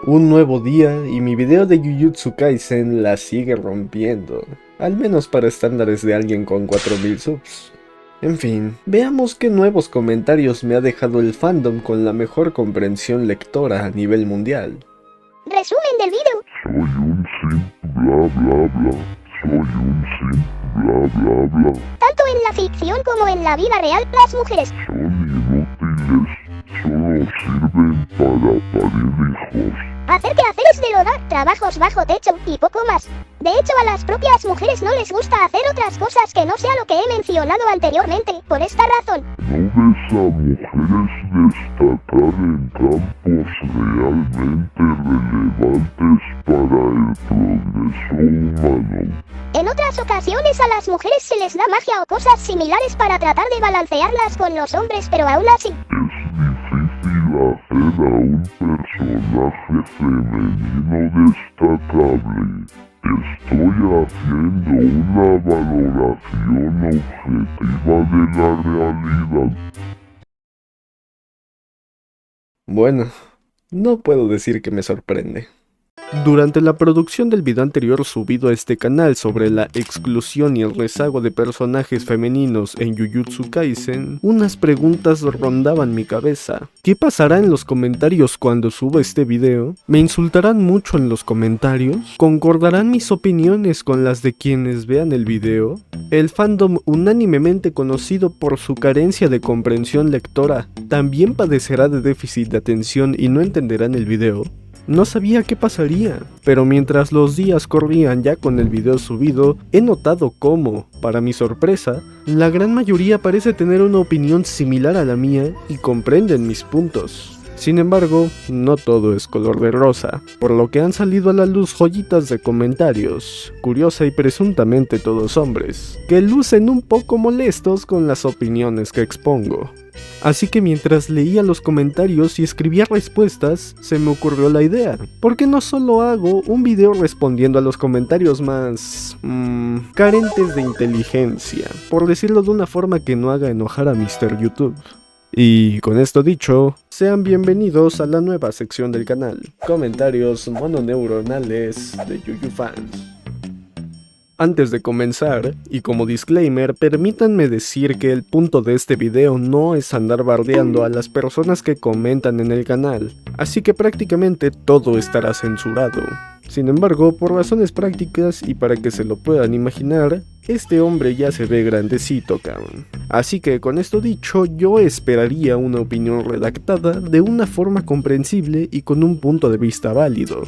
Un nuevo día y mi video de Jujutsu Kaisen la sigue rompiendo, al menos para estándares de alguien con 4000 subs. En fin, veamos qué nuevos comentarios me ha dejado el fandom con la mejor comprensión lectora a nivel mundial. Resumen del video. Soy un simp, bla bla bla. Soy un simp, bla bla bla. Tanto en la ficción como en la vida real, las mujeres Son inútiles. Solo sirven para parir hijos. hacer quehaceres del hogar, trabajos bajo techo y poco más. De hecho, a las propias mujeres no les gusta hacer otras cosas que no sea lo que he mencionado anteriormente. Por esta razón, ¿No ves a mujeres destacar en campos realmente relevantes para el progreso humano? en otras ocasiones a las mujeres se les da magia o cosas similares para tratar de balancearlas con los hombres, pero aún así, Es difícil hacer a un personaje femenino destacable. Estoy haciendo una valoración objetiva de la realidad. Bueno, no puedo decir que me sorprende. Durante la producción del video anterior subido a este canal sobre la exclusión y el rezago de personajes femeninos en Jujutsu Kaisen, unas preguntas rondaban mi cabeza. ¿Qué pasará en los comentarios cuando suba este video? ¿Me insultarán mucho en los comentarios? ¿Concordarán mis opiniones con las de quienes vean el video? ¿El fandom unánimemente conocido por su carencia de comprensión lectora también padecerá de déficit de atención y no entenderán el video? No sabía qué pasaría, pero mientras los días corrían ya con el video subido, he notado cómo, para mi sorpresa, la gran mayoría parece tener una opinión similar a la mía y comprenden mis puntos. Sin embargo, no todo es color de rosa, por lo que han salido a la luz joyitas de comentarios, curiosa y presuntamente todos hombres, que lucen un poco molestos con las opiniones que expongo. Así que mientras leía los comentarios y escribía respuestas, se me ocurrió la idea. ¿Por qué no solo hago un video respondiendo a los comentarios más... carentes de inteligencia? Por decirlo de una forma que no haga enojar a Mr. YouTube. Y con esto dicho, sean bienvenidos a la nueva sección del canal. Comentarios mononeuronales de YuYuFans. Antes de comenzar, y como disclaimer, permítanme decir que el punto de este video no es andar bardeando a las personas que comentan en el canal, así que prácticamente todo estará censurado. Sin embargo, por razones prácticas y para que se lo puedan imaginar, este hombre ya se ve grandecito, cabrón. Así que con esto dicho, yo esperaría una opinión redactada de una forma comprensible y con un punto de vista válido.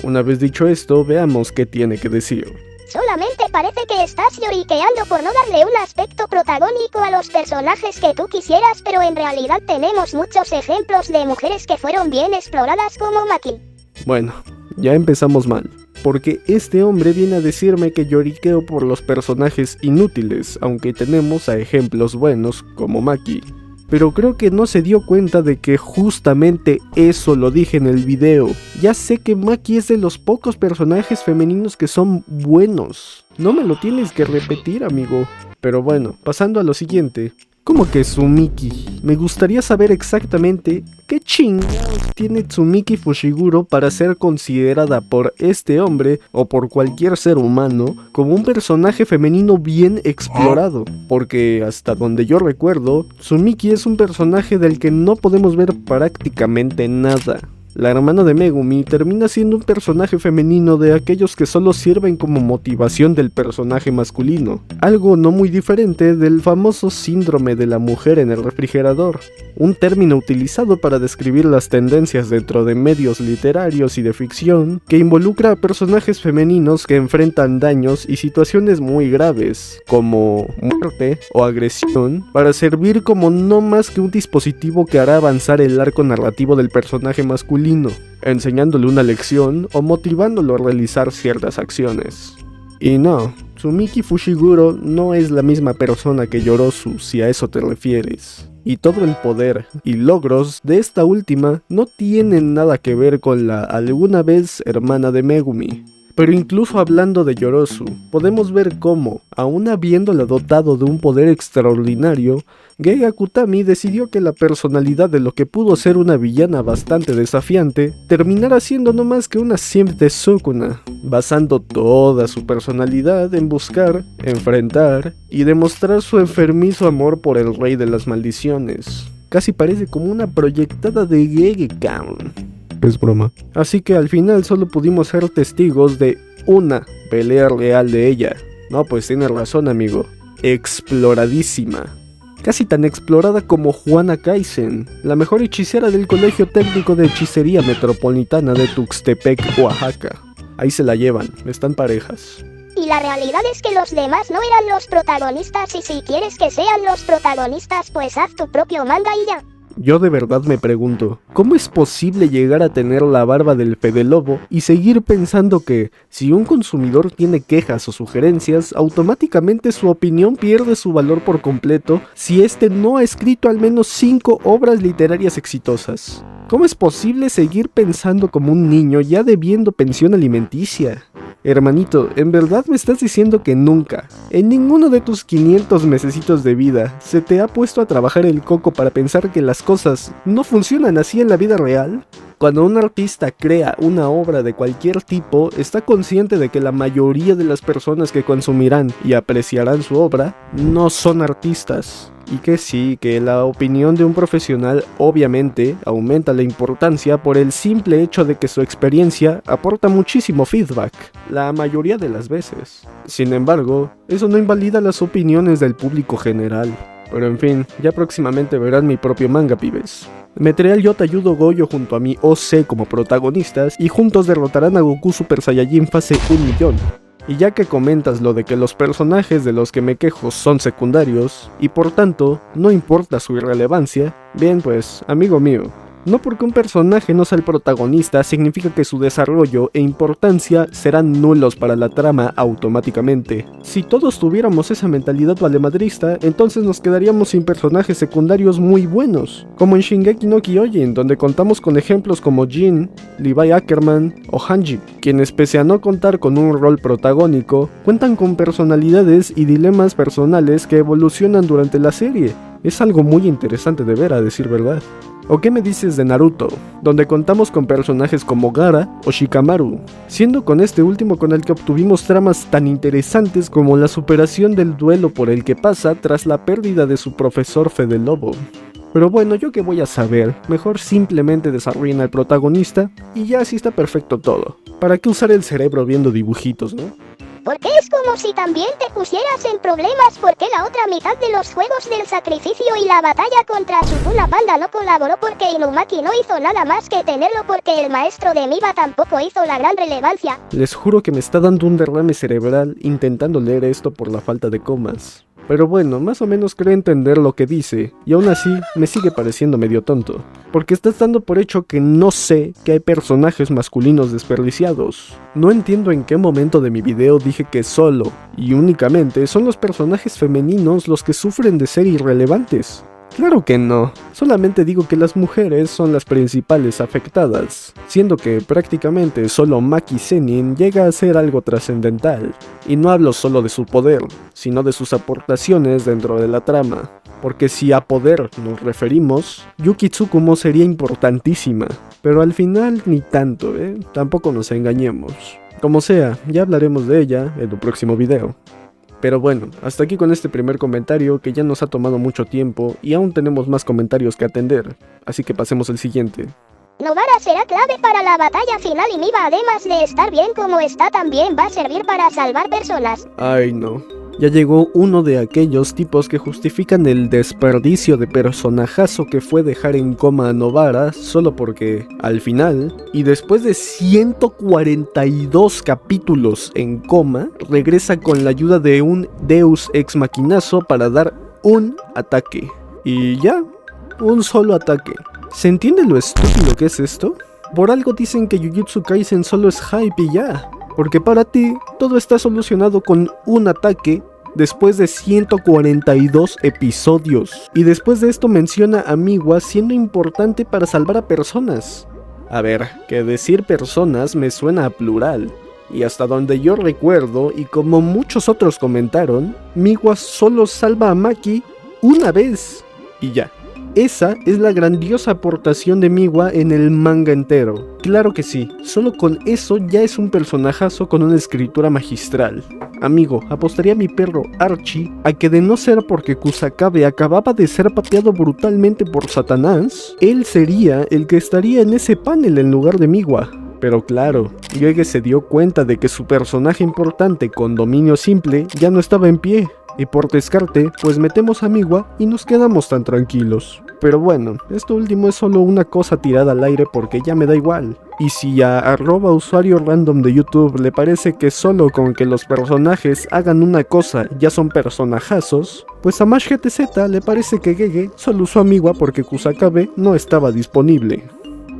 Una vez dicho esto, veamos qué tiene que decir. solamente parece que estás lloriqueando por no darle un aspecto protagónico a los personajes que tú quisieras, pero en realidad tenemos muchos ejemplos de mujeres que fueron bien exploradas como Maki. Bueno, ya empezamos mal, porque este hombre viene a decirme que lloriqueo por los personajes inútiles, aunque tenemos a ejemplos buenos como Maki. Pero creo que no se dio cuenta de que justamente eso lo dije en el video. Ya sé que Maki es de los pocos personajes femeninos que son buenos. No me lo tienes que repetir, amigo. Pero bueno, pasando a lo siguiente. ¿Cómo que Tsumiki? Me gustaría saber exactamente qué chingados tiene Tsumiki Fushiguro para ser considerada por este hombre o por cualquier ser humano como un personaje femenino bien explorado. Porque hasta donde yo recuerdo, Tsumiki es un personaje del que no podemos ver prácticamente nada. La hermana de Megumi termina siendo un personaje femenino de aquellos que solo sirven como motivación del personaje masculino, algo no muy diferente del famoso síndrome de la mujer en el refrigerador, un término utilizado para describir las tendencias dentro de medios literarios y de ficción que involucra a personajes femeninos que enfrentan daños y situaciones muy graves, como muerte o agresión, para servir como no más que un dispositivo que hará avanzar el arco narrativo del personaje masculino, enseñándole una lección o motivándolo a realizar ciertas acciones. Y no, Tsumiki Fushiguro no es la misma persona que Yorozu, si a eso te refieres. Y todo el poder y logros de esta última no tienen nada que ver con la alguna vez hermana de Megumi. Pero incluso hablando de Yorozu, podemos ver cómo, aun habiéndola dotado de un poder extraordinario, Gege Akutami decidió que la personalidad de lo que pudo ser una villana bastante desafiante terminara siendo no más que una simp de Sukuna, basando toda su personalidad en buscar, enfrentar y demostrar su enfermizo amor por el rey de las maldiciones. Casi parece como una proyectada de Gegekan. Es broma. Así que al final solo pudimos ser testigos de una pelea real de ella. No, pues tienes razón, amigo. Exploradísima. Casi tan explorada como Juana Kaisen, la mejor hechicera del Colegio Técnico de Hechicería Metropolitana de Tuxtepec, Oaxaca. Ahí se la llevan, están parejas. Y la realidad es que los demás no eran los protagonistas, y si quieres que sean los protagonistas, pues haz tu propio manga y ya. Yo de verdad me pregunto, ¿cómo es posible llegar a tener la barba del Fede Lobo y seguir pensando que, si un consumidor tiene quejas o sugerencias, automáticamente su opinión pierde su valor por completo si este no ha escrito al menos 5 obras literarias exitosas? ¿Cómo es posible seguir pensando como un niño ya debiendo pensión alimenticia? Hermanito, ¿en verdad me estás diciendo que nunca, en ninguno de tus 500 mesecitos de vida, se te ha puesto a trabajar el coco para pensar que las cosas no funcionan así en la vida real? Cuando un artista crea una obra de cualquier tipo, está consciente de que la mayoría de las personas que consumirán y apreciarán su obra no son artistas. Y que sí, que la opinión de un profesional obviamente aumenta la importancia por el simple hecho de que su experiencia aporta muchísimo feedback, la mayoría de las veces. Sin embargo, eso no invalida las opiniones del público general. Pero en fin, ya próximamente verán mi propio manga, pibes. Meteré al Yota Yudo Goyo junto a mi OC como protagonistas y juntos derrotarán a Goku Super Saiyajin fase 1.000.000. Y ya que comentas lo de que los personajes de los que me quejo son secundarios, y por tanto, no importa su irrelevancia, bien pues, amigo mío, no porque un personaje no sea el protagonista significa que su desarrollo e importancia serán nulos para la trama automáticamente. Si todos tuviéramos esa mentalidad valemadrista, entonces nos quedaríamos sin personajes secundarios muy buenos, como en Shingeki no Kyojin, donde contamos con ejemplos como Jin, Levi Ackerman o Hanji, quienes pese a no contar con un rol protagónico, cuentan con personalidades y dilemas personales que evolucionan durante la serie. Es algo muy interesante de ver, a decir verdad. ¿O qué me dices de Naruto, donde contamos con personajes como Gaara o Shikamaru, siendo con este último con el que obtuvimos tramas tan interesantes como la superación del duelo por el que pasa tras la pérdida de su profesor Fede Lobo? Pero bueno, yo qué voy a saber, mejor simplemente desarrollen al protagonista y ya así está perfecto todo. ¿Para qué usar el cerebro viendo dibujitos, no? Porque es como si también te pusieras en problemas porque la otra mitad de los juegos del sacrificio y la batalla contra Sukuna Panda no colaboró porque Inumaki no hizo nada más que tenerlo porque el maestro de Miba tampoco hizo la gran relevancia. Les juro que me está dando un derrame cerebral intentando leer esto por la falta de comas. Pero bueno, más o menos creo entender lo que dice, y aún así me sigue pareciendo medio tonto, porque estás dando por hecho que no sé que hay personajes masculinos desperdiciados. No entiendo en qué momento de mi video dije que solo, y únicamente, son los personajes femeninos los que sufren de ser irrelevantes. Claro que no, solamente digo que las mujeres son las principales afectadas, siendo que prácticamente solo Maki Zenin llega a ser algo trascendental, y no hablo solo de su poder, sino de sus aportaciones dentro de la trama, porque si a poder nos referimos, Yuki Tsukumo sería importantísima, pero al final ni tanto, tampoco nos engañemos. Como sea, ya hablaremos de ella en un próximo video. Pero bueno, hasta aquí con este primer comentario que ya nos ha tomado mucho tiempo y aún tenemos más comentarios que atender, así que pasemos al siguiente. Novara será clave para la batalla final y Miba, además de estar bien como está, también va a servir para salvar personas. Ay no, ya llegó uno de aquellos tipos que justifican el desperdicio de personajazo que fue dejar en coma a Novara solo porque, al final, y después de 142 capítulos en coma, regresa con la ayuda de un Deus Ex Machinazo para dar un ataque. Y ya, un solo ataque. ¿Se entiende lo estúpido que es esto? Por algo dicen que Jujutsu Kaisen solo es hype y ya. Porque para ti, todo está solucionado con un ataque después de 142 episodios. Y después de esto menciona a Miwa siendo importante para salvar a personas. A ver, que decir personas me suena a plural. Y hasta donde yo recuerdo, y como muchos otros comentaron, Miwa solo salva a Maki una vez. Y ya. Esa es la grandiosa aportación de Miwa en el manga entero. Claro que sí, solo con eso ya es un personajazo con una escritura magistral. Amigo, apostaría a mi perro Archie a que de no ser porque Kusakabe acababa de ser pateado brutalmente por Satanás, él sería el que estaría en ese panel en lugar de Miwa. Pero claro, Gege se dio cuenta de que su personaje importante con dominio simple ya no estaba en pie. Y por descarte, pues metemos a Miwa y nos quedamos tan tranquilos. Pero bueno, esto último es solo una cosa tirada al aire porque ya me da igual. Y si a @usuario random de YouTube le parece que solo con que los personajes hagan una cosa ya son personajazos, pues a Mash GTZ le parece que Gege solo usó a Miwa porque Kusakabe no estaba disponible.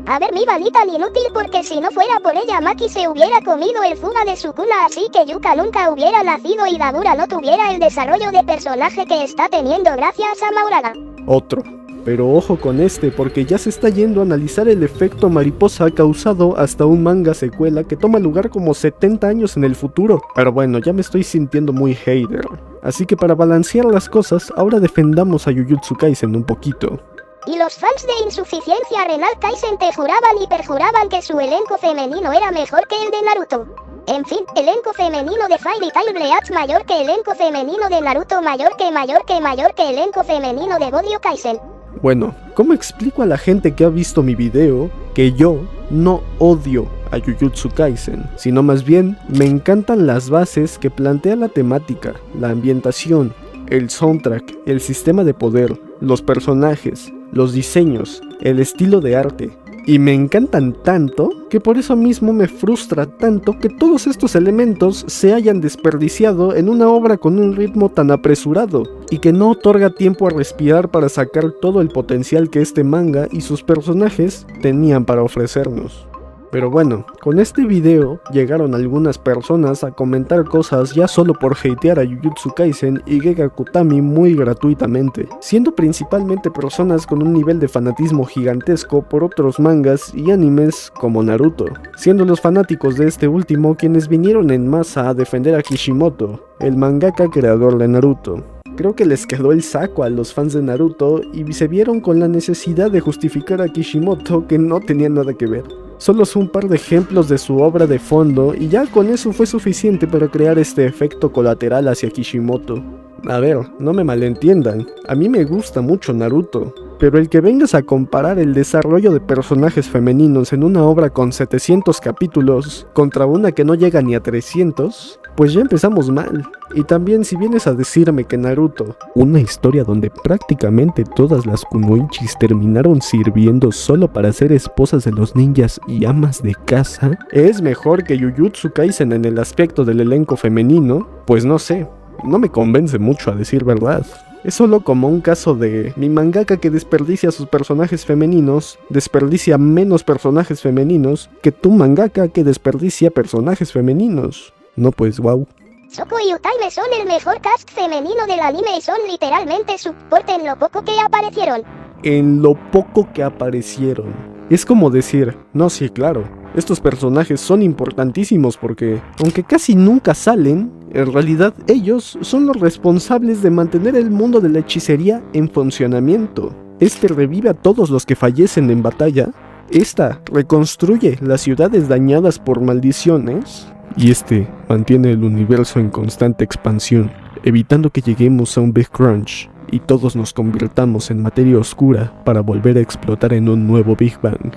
A ver, Miwa ni tan inútil porque si no fuera por ella Maki se hubiera comido el fuga de su cuna, así que Yuka nunca hubiera nacido y Dabura no tuviera el desarrollo de personaje que está teniendo gracias a Mauraga. Otro. Pero ojo con este porque ya se está yendo a analizar el efecto mariposa causado hasta un manga secuela que toma lugar como 70 años en el futuro. Pero bueno, ya me estoy sintiendo muy hater. Así que para balancear las cosas, ahora defendamos a Jujutsu Kaisen un poquito. Y los fans de insuficiencia renal Kaisen te juraban y perjuraban que su elenco femenino era mejor que el de Naruto. En fin, elenco femenino de Fairy Tail Bleach mayor que elenco femenino de Naruto mayor que elenco femenino de Goryeo Kaisen. Bueno, ¿cómo explico a la gente que ha visto mi video que yo no odio a Jujutsu Kaisen, sino más bien me encantan las bases que plantea la temática, la ambientación, el soundtrack, el sistema de poder, los personajes, los diseños, el estilo de arte, y me encantan tanto que por eso mismo me frustra tanto que todos estos elementos se hayan desperdiciado en una obra con un ritmo tan apresurado y que no otorga tiempo a respirar para sacar todo el potencial que este manga y sus personajes tenían para ofrecernos. Pero bueno, con este video llegaron algunas personas a comentar cosas ya solo por hatear a Jujutsu Kaisen y Gege Akutami muy gratuitamente, siendo principalmente personas con un nivel de fanatismo gigantesco por otros mangas y animes como Naruto, siendo los fanáticos de este último quienes vinieron en masa a defender a Kishimoto, el mangaka creador de Naruto. Creo que les quedó el saco a los fans de Naruto y se vieron con la necesidad de justificar a Kishimoto que no tenía nada que ver. Solo son un par de ejemplos de su obra de fondo y ya con eso fue suficiente para crear este efecto colateral hacia Kishimoto. A ver, no me malentiendan, a mí me gusta mucho Naruto, pero el que vengas a comparar el desarrollo de personajes femeninos en una obra con 700 capítulos contra una que no llega ni a 300, pues ya empezamos mal. Y también si vienes a decirme que Naruto, una historia donde prácticamente todas las kunoichis terminaron sirviendo solo para ser esposas de los ninjas y amas de casa, es mejor que Jujutsu Kaisen en el aspecto del elenco femenino, pues no sé, no me convence mucho a decir verdad. Es solo como un caso de mi mangaka que desperdicia sus personajes femeninos, desperdicia menos personajes femeninos que tu mangaka que desperdicia personajes femeninos. No pues, wow. Soko y Utaime son el mejor cast femenino del anime y son literalmente support en lo poco que aparecieron. En lo poco que aparecieron. Es como decir, no, sí, claro, estos personajes son importantísimos porque, aunque casi nunca salen, en realidad ellos son los responsables de mantener el mundo de la hechicería en funcionamiento. Este revive a todos los que fallecen en batalla. Esta reconstruye las ciudades dañadas por maldiciones. Y este mantiene el universo en constante expansión, evitando que lleguemos a un Big Crunch y todos nos convirtamos en materia oscura para volver a explotar en un nuevo Big Bang.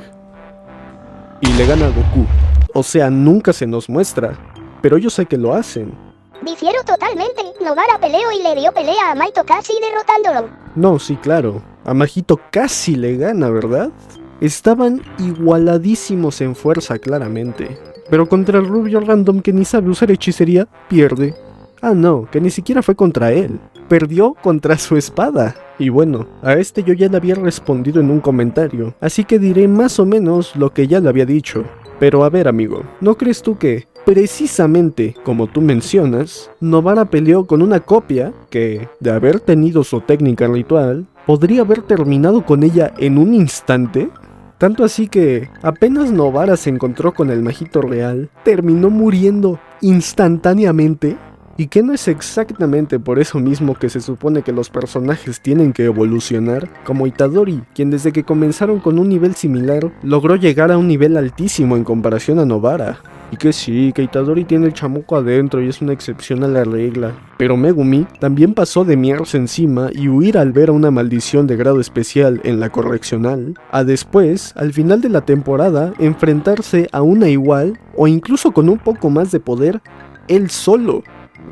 Y le gana a Goku. O sea, nunca se nos muestra, pero yo sé que lo hacen. Difiero totalmente, Nobara peleó y le dio pelea a Maito casi derrotándolo. No, sí, claro, a Majito casi le gana, ¿verdad? Estaban igualadísimos en fuerza, claramente. Pero contra el rubio random que ni sabe usar hechicería, pierde. Ah no, que ni siquiera fue contra él. Perdió contra su espada. Y bueno, a este yo ya le había respondido en un comentario, así que diré más o menos lo que ya le había dicho. Pero a ver amigo, ¿no crees tú que, precisamente como tú mencionas, Nobara peleó con una copia que, de haber tenido su técnica ritual, podría haber terminado con ella en un instante? Tanto así que apenas Nobara se encontró con el Majito Real, terminó muriendo instantáneamente. Y que no es exactamente por eso mismo que se supone que los personajes tienen que evolucionar, como Itadori, quien desde que comenzaron con un nivel similar, logró llegar a un nivel altísimo en comparación a Nobara. Y que sí, que Itadori tiene el chamuco adentro y es una excepción a la regla. Pero Megumi también pasó de miarse encima y huir al ver a una maldición de grado especial en la correccional, a después, al final de la temporada, enfrentarse a una igual, o incluso con un poco más de poder, él solo.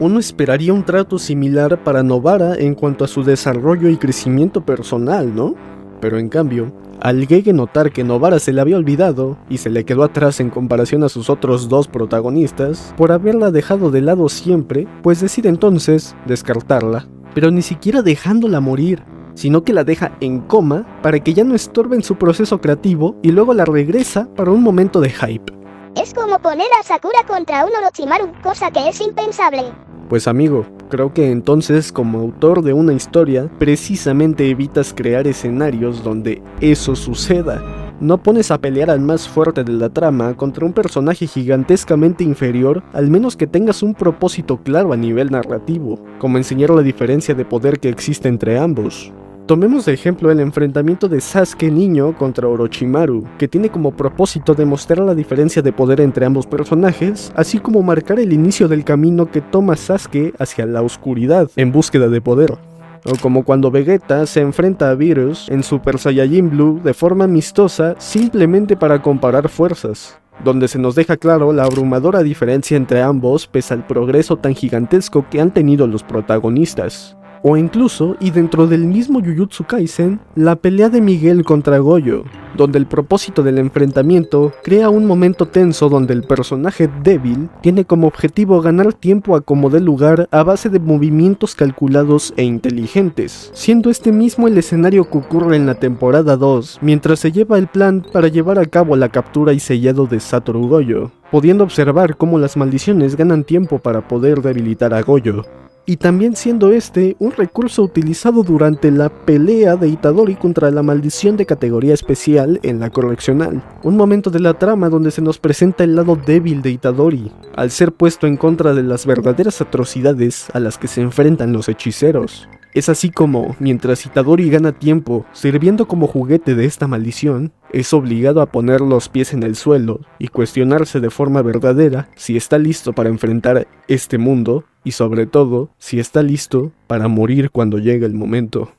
Uno esperaría un trato similar para Nobara en cuanto a su desarrollo y crecimiento personal, ¿no? Pero en cambio, al Gege notar que Nobara se le había olvidado y se le quedó atrás en comparación a sus otros dos protagonistas, por haberla dejado de lado siempre, pues decide entonces descartarla, pero ni siquiera dejándola morir, sino que la deja en coma para que ya no estorbe en su proceso creativo y luego la regresa para un momento de hype. Es como poner a Sakura contra un Orochimaru, cosa que es impensable. Pues amigo, creo que entonces como autor de una historia, precisamente evitas crear escenarios donde eso suceda. No pones a pelear al más fuerte de la trama contra un personaje gigantescamente inferior, al menos que tengas un propósito claro a nivel narrativo, como enseñar la diferencia de poder que existe entre ambos. Tomemos de ejemplo el enfrentamiento de Sasuke niño contra Orochimaru, que tiene como propósito demostrar la diferencia de poder entre ambos personajes, así como marcar el inicio del camino que toma Sasuke hacia la oscuridad en búsqueda de poder. O como cuando Vegeta se enfrenta a Virus en Super Saiyajin Blue de forma amistosa simplemente para comparar fuerzas, donde se nos deja claro la abrumadora diferencia entre ambos pese al progreso tan gigantesco que han tenido los protagonistas. O incluso, y dentro del mismo Jujutsu Kaisen, la pelea de Miguel contra Gojo, donde el propósito del enfrentamiento crea un momento tenso donde el personaje débil tiene como objetivo ganar tiempo a como dé lugar a base de movimientos calculados e inteligentes, siendo este mismo el escenario que ocurre en la temporada 2, mientras se lleva el plan para llevar a cabo la captura y sellado de Satoru Gojo, pudiendo observar cómo las maldiciones ganan tiempo para poder debilitar a Gojo. Y también siendo este un recurso utilizado durante la pelea de Itadori contra la maldición de categoría especial en la correccional, un momento de la trama donde se nos presenta el lado débil de Itadori, al ser puesto en contra de las verdaderas atrocidades a las que se enfrentan los hechiceros. Es así como, mientras Itadori gana tiempo sirviendo como juguete de esta maldición, es obligado a poner los pies en el suelo y cuestionarse de forma verdadera si está listo para enfrentar este mundo y sobre todo si está listo para morir cuando llegue el momento.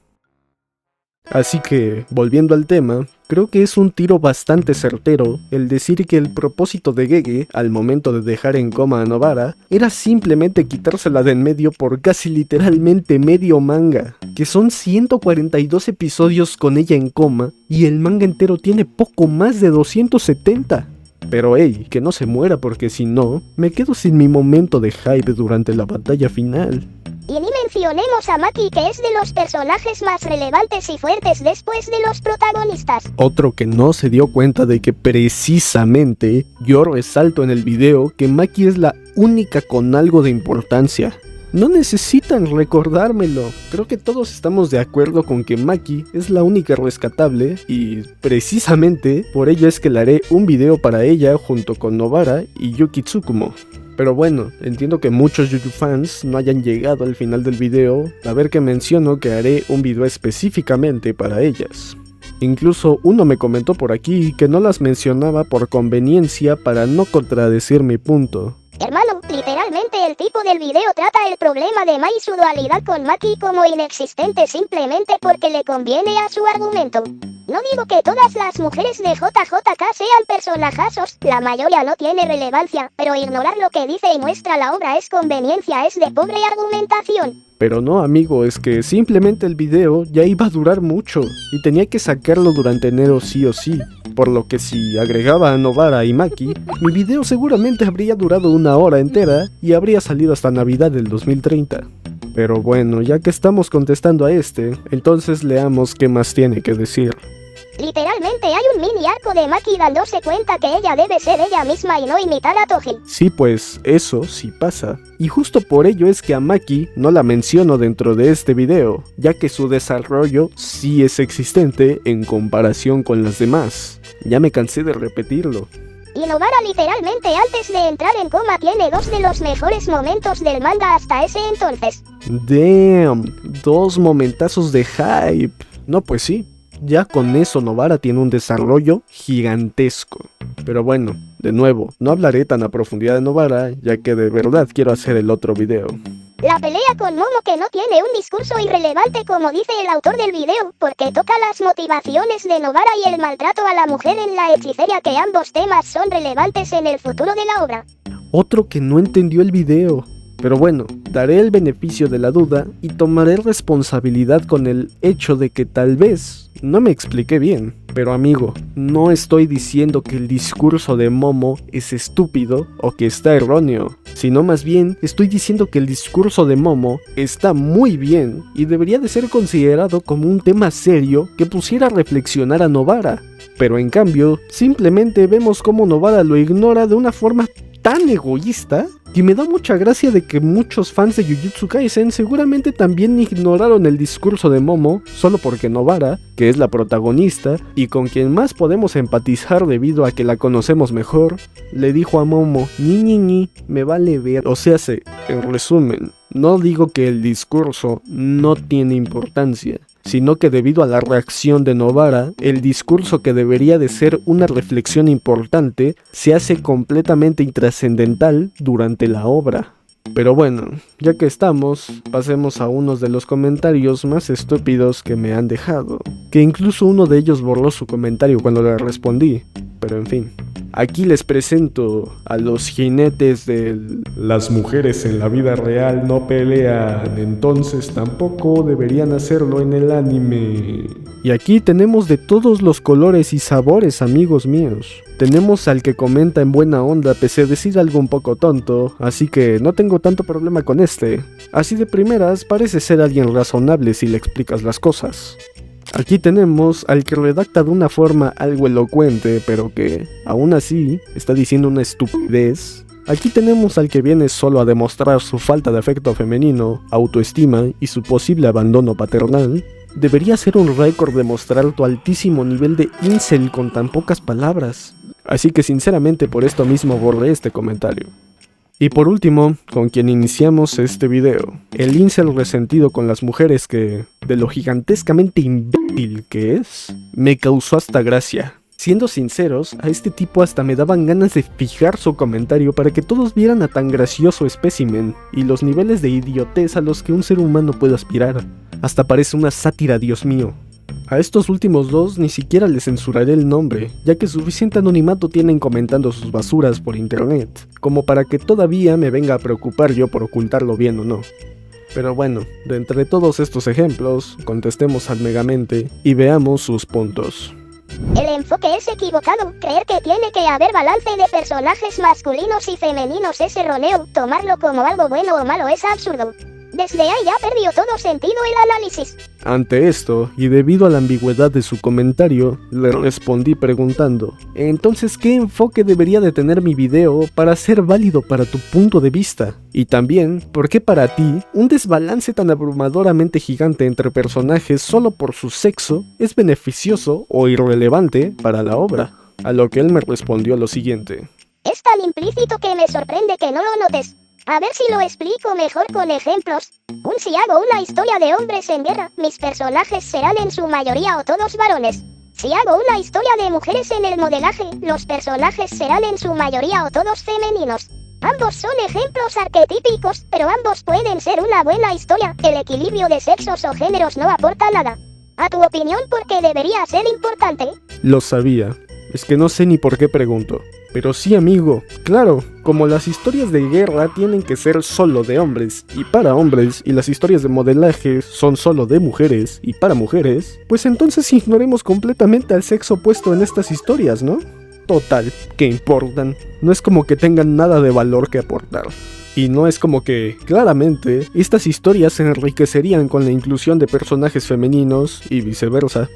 Así que, volviendo al tema, creo que es un tiro bastante certero el decir que el propósito de Gege, al momento de dejar en coma a Nobara, era simplemente quitársela de en medio por casi literalmente medio manga, que son 142 episodios con ella en coma, y el manga entero tiene poco más de 270. Pero hey, que no se muera porque si no, me quedo sin mi momento de hype durante la batalla final. Y ni mencionemos a Maki, que es de los personajes más relevantes y fuertes después de los protagonistas. Otro que no se dio cuenta de que precisamente yo resalto en el video que Maki es la única con algo de importancia. No necesitan recordármelo, creo que todos estamos de acuerdo con que Maki es la única rescatable y precisamente por ello es que le haré un video para ella junto con Nobara y Yuki Tsukumo. Pero bueno, entiendo que muchos Juju fans no hayan llegado al final del video a ver que menciono que haré un video específicamente para ellas. Incluso uno me comentó por aquí que no las mencionaba por conveniencia para no contradecir mi punto. Hermano, literalmente el tipo del video trata el problema de Mai y su dualidad con Maki como inexistente simplemente porque le conviene a su argumento. No digo que todas las mujeres de JJK sean personajazos, la mayoría no tiene relevancia, pero ignorar lo que dice y muestra la obra es conveniencia, es de pobre argumentación. Pero no amigo, es que simplemente el video ya iba a durar mucho y tenía que sacarlo durante enero sí o sí. Por lo que si agregaba a Nobara y Maki, mi video seguramente habría durado una hora entera y habría salido hasta Navidad del 2030. Pero bueno, ya que estamos contestando a entonces leamos qué más tiene que decir. Literalmente hay un mini arco de Maki dándose cuenta que ella debe ser ella misma y no imitar a Toji. Sí, pues eso sí pasa. Y justo por ello es que a Maki no la menciono dentro de este video, ya que su desarrollo sí es existente en comparación con las demás. Ya me cansé de repetirlo. Y Nobara literalmente antes de entrar en coma tiene dos de los mejores momentos del manga hasta ese entonces. Damn, 2 momentazos de hype. No, pues sí. Ya con eso Nobara tiene un desarrollo gigantesco. Pero bueno, de nuevo, no hablaré tan a profundidad de Nobara, ya que de verdad quiero hacer el otro video. La pelea con Momo que no tiene un discurso irrelevante como dice el autor del video, porque toca las motivaciones de Nobara y el maltrato a la mujer en la hechicería, que ambos temas son relevantes en el futuro de la obra. Otro que no entendió el video. Pero bueno, daré el beneficio de la duda y tomaré responsabilidad con el hecho de que tal vez no me expliqué bien. Pero amigo, no estoy diciendo que el discurso de Momo es estúpido o que está erróneo, sino más bien estoy diciendo que el discurso de Momo está muy bien y debería de ser considerado como un tema serio que pusiera a reflexionar a Nobara. Pero en cambio, simplemente vemos cómo Nobara lo ignora de una forma tan egoísta, y me da mucha gracia de que muchos fans de Jujutsu Kaisen seguramente también ignoraron el discurso de Momo solo porque Nobara, que es la protagonista y con quien más podemos empatizar debido a que la conocemos mejor, le dijo a Momo, ni, me vale ver. O sea, en resumen, no digo que el discurso no tiene importancia, sino que debido a la reacción de Nobara, el discurso que debería de ser una reflexión importante se hace completamente intrascendental durante la obra. Pero bueno, ya que estamos, pasemos a unos de los comentarios más estúpidos que me han dejado, que incluso uno de ellos borró su comentario cuando le respondí, pero en fin. Aquí les presento a los jinetes del "las mujeres en la vida real no pelean, entonces tampoco deberían hacerlo en el anime". Y aquí tenemos de todos los colores y sabores, amigos míos. Tenemos al que comenta en buena onda pese a decir algo un poco tonto, así que no tengo tanto problema con este. Así de primeras parece ser alguien razonable si le explicas las cosas. Aquí tenemos al que redacta de una forma algo elocuente, pero que, aún así, está diciendo una estupidez. Aquí tenemos al que viene solo a demostrar su falta de afecto femenino, autoestima y su posible abandono paternal. Debería ser un récord demostrar tu altísimo nivel de incel con tan pocas palabras. Así que sinceramente por esto mismo borré este comentario. Y por último, con quien iniciamos este video, el incel resentido con las mujeres que, de lo gigantescamente imbécil que es, me causó hasta gracia. Siendo sinceros, a este tipo hasta me daban ganas de fijar su comentario para que todos vieran a tan gracioso espécimen y los niveles de idiotez a los que un ser humano puede aspirar. Hasta parece una sátira, Dios mío. A estos últimos dos ni siquiera les censuraré el nombre, ya que suficiente anonimato tienen comentando sus basuras por internet, como para que todavía me venga a preocupar yo por ocultarlo bien o no. Pero bueno, de entre todos estos ejemplos, contestemos megamente y veamos sus puntos. El enfoque es equivocado, creer que tiene que haber balance de personajes masculinos y femeninos es erróneo, tomarlo como algo bueno o malo es absurdo. Desde ahí ya perdió todo sentido el análisis. Ante esto, y debido a la ambigüedad de su comentario, le respondí preguntando, entonces, ¿qué enfoque debería de tener mi video para ser válido para tu punto de vista? Y también, ¿por qué para ti, un desbalance tan abrumadoramente gigante entre personajes solo por su sexo es beneficioso o irrelevante para la obra? A lo que él me respondió lo siguiente. Es tan implícito que me sorprende que no lo notes. A ver si lo explico mejor con ejemplos. Si hago una historia de hombres en guerra, mis personajes serán en su mayoría o todos varones. Si hago una historia de mujeres en el modelaje, los personajes serán en su mayoría o todos femeninos. Ambos son ejemplos arquetípicos, pero ambos pueden ser una buena historia. El equilibrio de sexos o géneros no aporta nada. A tu opinión, ¿por qué debería ser importante? Lo sabía. Es que no sé ni por qué pregunto. Pero sí, amigo, claro, como las historias de guerra tienen que ser solo de hombres y para hombres, y las historias de modelaje son solo de mujeres y para mujeres, pues entonces ignoremos completamente al sexo opuesto en estas historias, ¿no? Total, ¿qué importan? No es como que tengan nada de valor que aportar. Y no es como que, claramente, estas historias se enriquecerían con la inclusión de personajes femeninos y viceversa.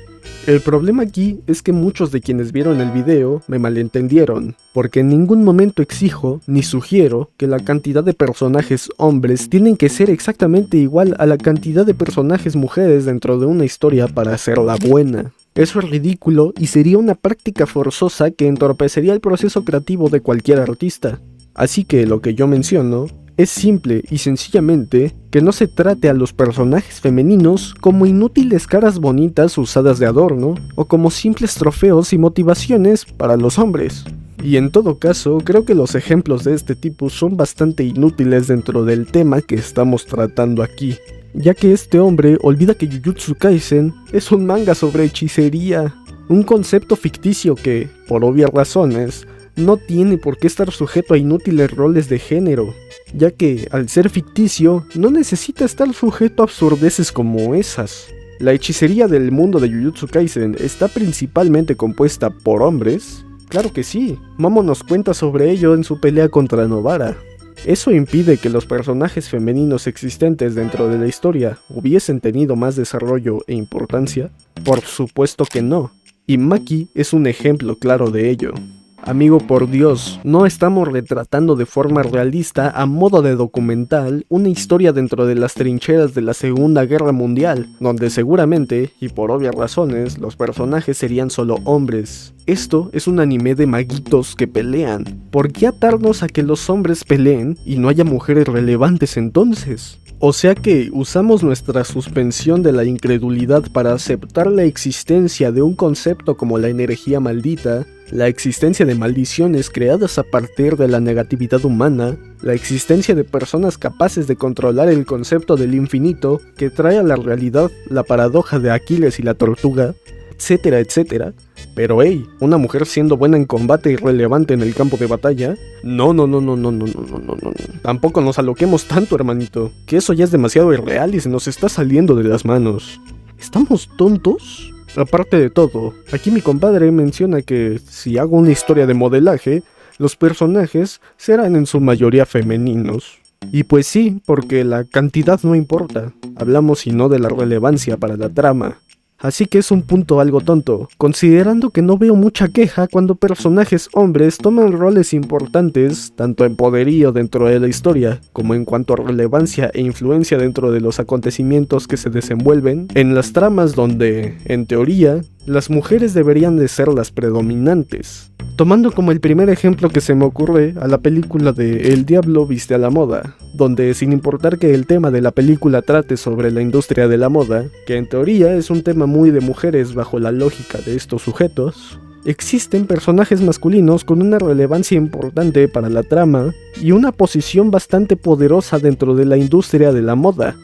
El problema aquí es que muchos de quienes vieron el video me malentendieron, porque en ningún momento exijo ni sugiero que la cantidad de personajes hombres tienen que ser exactamente igual a la cantidad de personajes mujeres dentro de una historia para hacerla buena. Eso es ridículo y sería una práctica forzosa que entorpecería el proceso creativo de cualquier artista. Así que lo que yo menciono es simple y sencillamente que no se trate a los personajes femeninos como inútiles caras bonitas usadas de adorno o como simples trofeos y motivaciones para los hombres. Y en todo caso, creo que los ejemplos de este tipo son bastante inútiles dentro del tema que estamos tratando aquí, ya que este hombre olvida que Jujutsu Kaisen es un manga sobre hechicería, un concepto ficticio que, por obvias razones, no tiene por qué estar sujeto a inútiles roles de género, ya que, al ser ficticio, no necesita estar sujeto a absurdeces como esas. La hechicería del mundo de Jujutsu Kaisen está principalmente compuesta por hombres. Claro que sí, Momo nos cuenta sobre ello en su pelea contra Nobara. ¿Eso impide que los personajes femeninos existentes dentro de la historia hubiesen tenido más desarrollo e importancia? Por supuesto que no, y Maki es un ejemplo claro de ello. Amigo, por Dios, no estamos retratando de forma realista, a modo de documental, una historia dentro de las trincheras de la Segunda Guerra Mundial, donde seguramente, y por obvias razones, los personajes serían solo hombres. Esto es un anime de maguitos que pelean. ¿Por qué atarnos a que los hombres peleen y no haya mujeres relevantes entonces? O sea que usamos nuestra suspensión de la incredulidad para aceptar la existencia de un concepto como la energía maldita, la existencia de maldiciones creadas a partir de la negatividad humana, la existencia de personas capaces de controlar el concepto del infinito que trae a la realidad la paradoja de Aquiles y la tortuga, etcétera, etcétera. Pero hey, una mujer siendo buena en combate y relevante en el campo de batalla, no. Tampoco nos aloquemos tanto, hermanito, que eso ya es demasiado irreal y se nos está saliendo de las manos. ¿Estamos tontos? Aparte de todo, aquí mi compadre menciona que si hago una historia de modelaje, los personajes serán en su mayoría femeninos. Y pues sí, porque la cantidad no importa, hablamos sino de la relevancia para la trama. Así que es un punto algo tonto, considerando que no veo mucha queja cuando personajes hombres toman roles importantes, tanto en poderío dentro de la historia, como en cuanto a relevancia e influencia dentro de los acontecimientos que se desenvuelven, en las tramas donde, en teoría, las mujeres deberían de ser las predominantes. Tomando como el primer ejemplo que se me ocurre a la película de El Diablo Viste a la Moda, donde sin importar que el tema de la película trate sobre la industria de la moda, que en teoría es un tema muy de mujeres bajo la lógica de estos sujetos, existen personajes masculinos con una relevancia importante para la trama y una posición bastante poderosa dentro de la industria de la moda.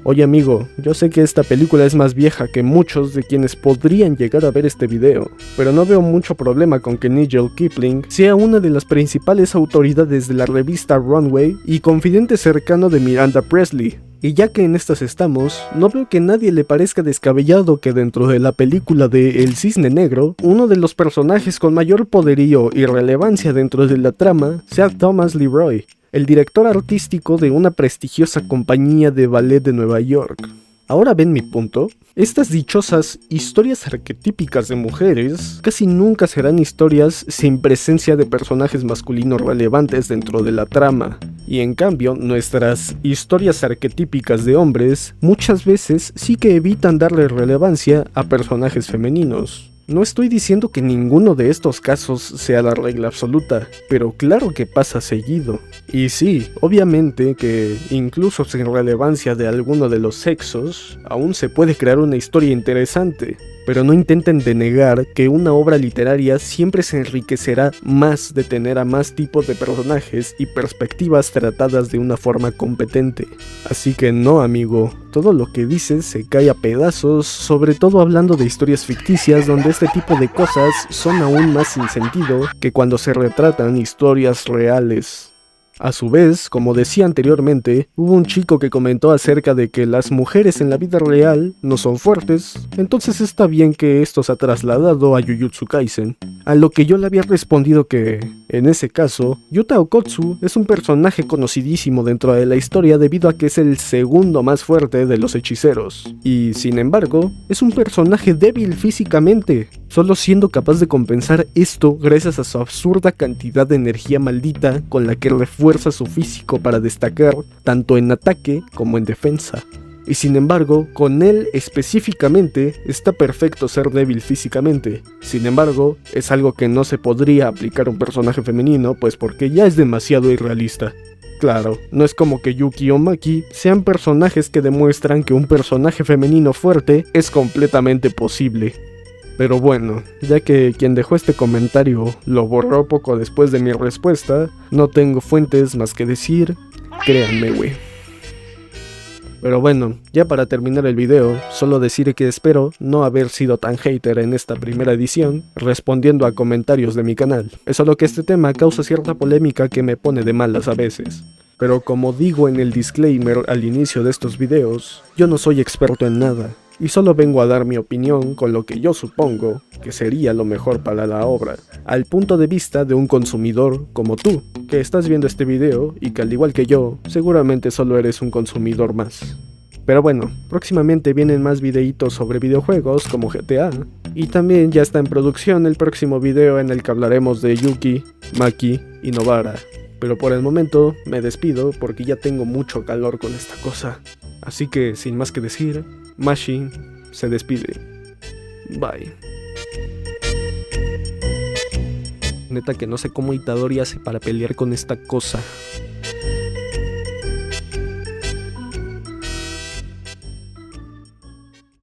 Oye amigo, yo sé que esta película es más vieja que muchos de quienes podrían llegar a ver este video, pero no veo mucho problema con que Nigel Kipling sea una de las principales autoridades de la revista Runway y confidente cercano de Miranda Presley. Y ya que en estas estamos, no veo que a nadie le parezca descabellado que dentro de la película de El Cisne Negro, uno de los personajes con mayor poderío y relevancia dentro de la trama sea Thomas Leroy, el director artístico de una prestigiosa compañía de ballet de Nueva York. Ahora ven mi punto. Estas dichosas historias arquetípicas de mujeres casi nunca serán historias sin presencia de personajes masculinos relevantes dentro de la trama. Y en cambio, nuestras historias arquetípicas de hombres muchas veces sí que evitan darle relevancia a personajes femeninos. No estoy diciendo que ninguno de estos casos sea la regla absoluta, pero claro que pasa seguido. Y sí, obviamente que incluso sin relevancia de alguno de los sexos, aún se puede crear una historia interesante. Pero no intenten denegar que una obra literaria siempre se enriquecerá más de tener a más tipos de personajes y perspectivas tratadas de una forma competente. Así que no, amigo, todo lo que dices se cae a pedazos, sobre todo hablando de historias ficticias donde este tipo de cosas son aún más sin sentido que cuando se retratan historias reales. A su vez, como decía anteriormente, hubo un chico que comentó acerca de que las mujeres en la vida real no son fuertes, entonces está bien que esto se ha trasladado a Jujutsu Kaisen. A lo que yo le había respondido que, en ese caso, Yuta Okkotsu es un personaje conocidísimo dentro de la historia debido a que es el segundo más fuerte de los hechiceros, y sin embargo, es un personaje débil físicamente, solo siendo capaz de compensar esto gracias a su absurda cantidad de energía maldita con la que refuerza su físico para destacar tanto en ataque como en defensa. Y sin embargo, con él específicamente está perfecto ser débil físicamente. Sin embargo, es algo que no se podría aplicar a un personaje femenino, pues porque ya es demasiado irrealista. Claro, no es como que Yuki o Maki sean personajes que demuestran que un personaje femenino fuerte es completamente posible. Pero bueno, ya que quien dejó este comentario lo borró poco después de mi respuesta, no tengo fuentes más que decir, créanme güey. Pero bueno, ya para terminar el video, solo decir que espero no haber sido tan hater en esta primera edición, respondiendo a comentarios de mi canal. Es solo que este tema causa cierta polémica que me pone de malas a veces. Pero como digo en el disclaimer al inicio de estos videos, yo no soy experto en nada, y solo vengo a dar mi opinión con lo que yo supongo que sería lo mejor para la obra, al punto de vista de un consumidor como tú, que estás viendo este video y que al igual que yo, seguramente solo eres un consumidor más. Pero bueno, próximamente vienen más videitos sobre videojuegos como GTA, y también ya está en producción el próximo video en el que hablaremos de Yuki, Maki y Nobara. Pero por el momento me despido porque ya tengo mucho calor con esta cosa. Así que sin más que decir, Mashi se despide. Bye. Neta que no sé cómo Itadori hace para pelear con esta cosa.